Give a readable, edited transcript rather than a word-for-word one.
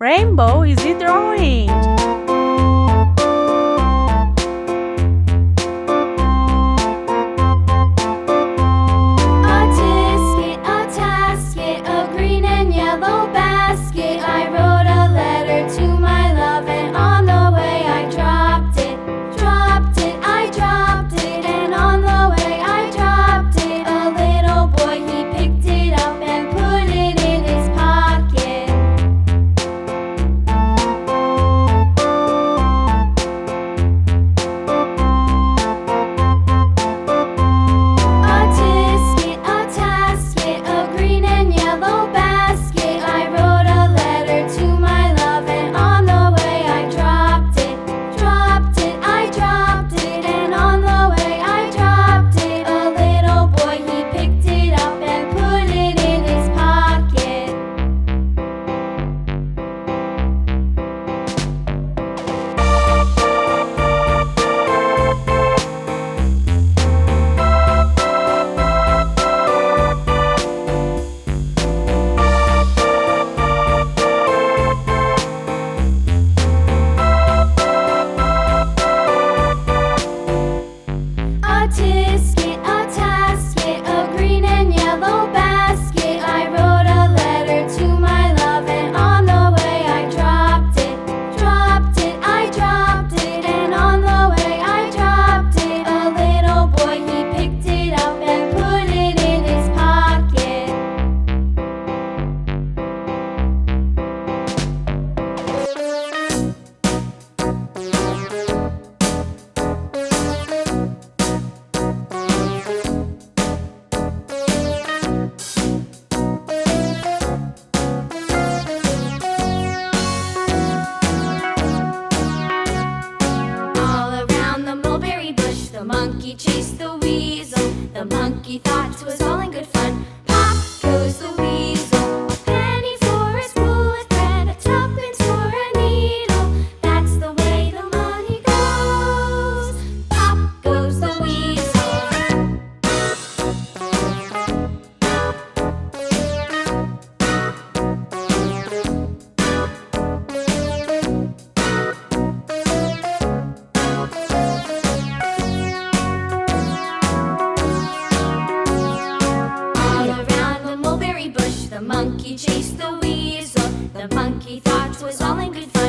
Rainbow is he drawing? A tasket, a green and yellow basket. I wrote a letter to my love, and on the way I dropped it. I dropped it, and on the way I dropped it. A little boy, he picked it up and put it in his pocket. A tasket, a green and yellow basket. I wrote a letter to my love, and on the way I dropped it. I dropped it, and on the way I dropped it. A little boy, he picked it up and put it in his pocket. A tasket, a green and yellow basket. I wrote a letter to my love, and on the way I dropped it. I dropped it, and on the way I dropped it. A little boy, he picked it up and put it in his pocket. All around the mulberry bush, the monkey chased the weasel. The monkey thought 'twas all in good fun. Pop goes the weasel. A penny for a spool of thread, a tuppence for a needle. That's the way the money goes. Pop goes the weasel. All around the mulberry bush, the monkey chased the weasel. The monkey thought 'twas all in good fun.